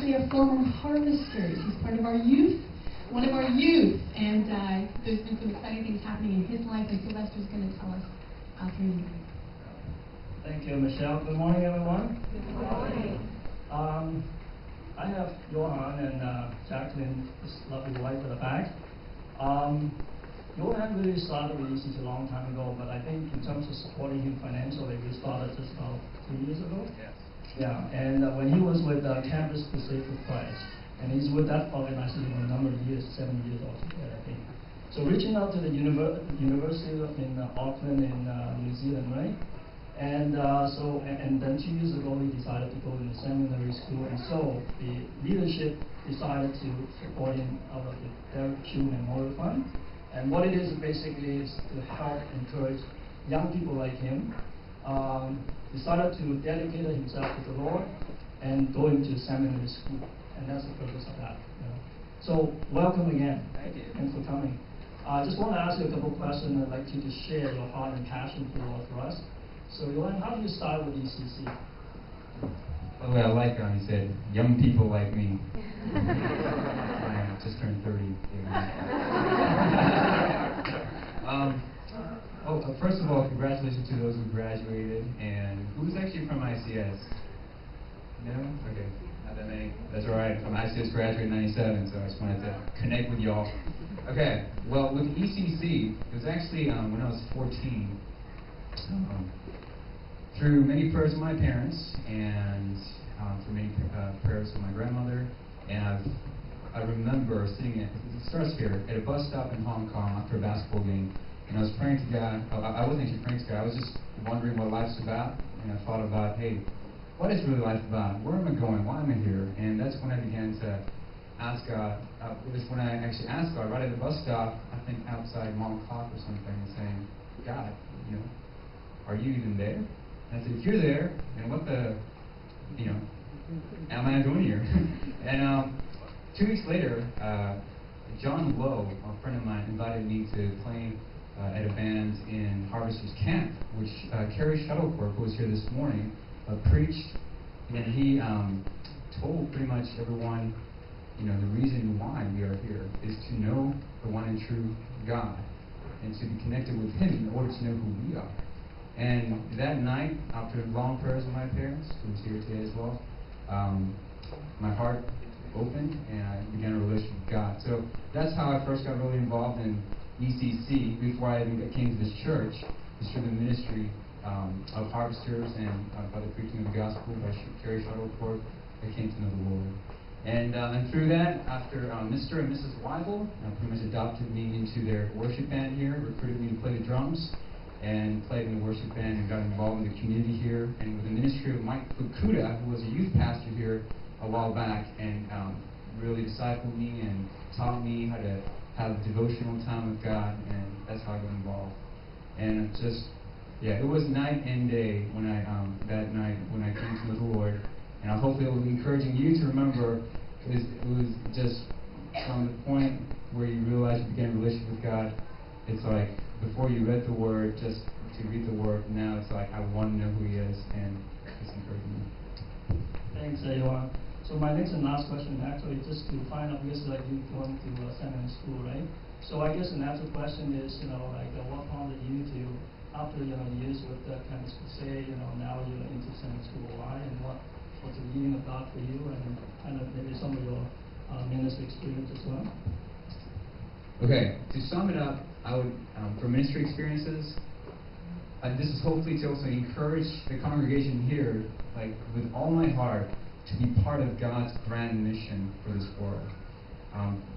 actually a former harvester. He's part of our youth, one of our youth, and there's been some exciting things happening in his life, and Sylvester's going to tell us through you. Thank you, Michelle. Good morning, everyone. Good morning. I have Johan and Jacqueline, this lovely wife at the back. Johan really started with ECC a long time ago, but I think in terms of supporting him financially, we started just about 2 years ago. Yes. Yeah, and when he was with Campus Crusade for Christ, and he's with that organization for a number of years, 7 years altogether, I think. So reaching out to the University in Auckland in New Zealand, right? And then 2 years ago, we decided to go into seminary school, and so the leadership decided to support him out of the Derek Chu Memorial Fund. And what it is basically is to help encourage young people like him, decided to dedicate himself to the Lord and go into seminary school, and that's the purpose of that. You know. So welcome again. Thank you. Thanks for coming. I just want to ask you a couple of questions. I'd like you to share your heart and passion for the Lord for us. So, Johan, how did you start with ECC? By the way, I like how he said, young people like me. I just turned 30. First of all, congratulations to those who graduated. And who was actually from ICS? No? Okay. Not that many. That's all right. From ICS graduated in 97, so I just wanted to connect with y'all. Okay. Well, with ECC, it was actually when I was 14. Through many prayers of my parents and through many prayers of my grandmother, and I remember sitting it starts here at a bus stop in Hong Kong after a basketball game, and I was praying to God. I wasn't actually praying to God. I was just wondering what life's about, and I thought about, hey, what is really life about? Where am I going? Why am I here? And that's when I began to ask God. It was when I actually asked God right at the bus stop, I think outside Mont Clock or something, and saying, God, are you even there? And I said, if you're there, then what the, am I doing here? And 2 weeks later, John Lowe, a friend of mine, invited me to play at a band in Harvesters Camp, which Carrie Shuttleworth, who was here this morning, preached, and he told pretty much everyone, the reason why we are here is to know the one and true God, and to be connected with Him in order to know who we are. And that night, after long prayers of my parents, who was here today as well, my heart opened and I began a relationship with God. So that's how I first got really involved in ECC before I even came to this church. It's through the ministry of Harvesters and by the preaching of the gospel by Carrie Shuttleworth, I came to know the Lord. And through that, after Mr. and Mrs. Weibel pretty much adopted me into their worship band here, recruited me to play the drums, and played in the worship band and got involved in the community here, and with the ministry of Mike Fukuda, who was a youth pastor here a while back, and really discipled me and taught me how to have devotional time with God, and that's how I got involved. And it was night and day when that night when I came to know the Lord, and hopefully it will be encouraging you to remember it was just from the point where you realize you began a relationship with God. It's like before you read the Word, just to read the Word, now it's like I want to know who He is, and it's encouraging me. Thanks, Johan. So my next and last question actually just to find out, because like you going to seminary school, right? So I guess the natural question is, what prompted you to, after years with Campus Crusade, now you're into seminary school, why, and what was the leading of God for you, and kind of maybe some of your ministry experience as well? Okay, to sum it up, I would, for ministry experiences, this is hopefully to also encourage the congregation here, like with all my heart, to be part of God's grand mission for this world.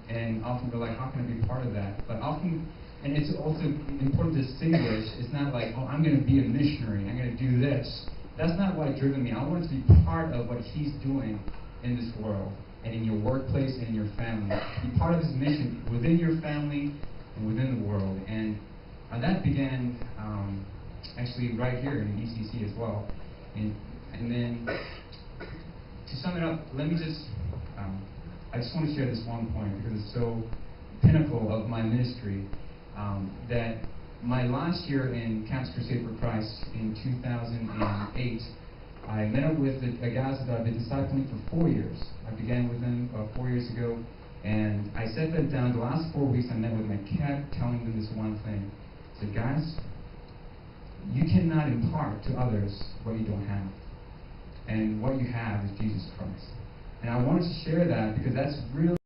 And often we're like, how can I be part of that? But often, and it's also important to distinguish, it's not like, oh, I'm going to be a missionary, I'm going to do this. That's not what driven me. I wanted to be part of what He's doing in this world, and in your workplace and in your family. Be part of His mission within your family and within the world. And that began actually right here in ECC as well. And then to sum it up, let me just, I just want to share this one point because it's so pinnacle of my ministry, that my last year in Campus Crusade for Christ in 2008, I met up with a guys that I've been discipling for 4 years. I began with them 4 years ago, and I set them down. The last 4 weeks I met with them, I kept telling them this one thing. I said, guys, you cannot impart to others what you don't have. And what you have is Jesus Christ. And I wanted to share that because that's really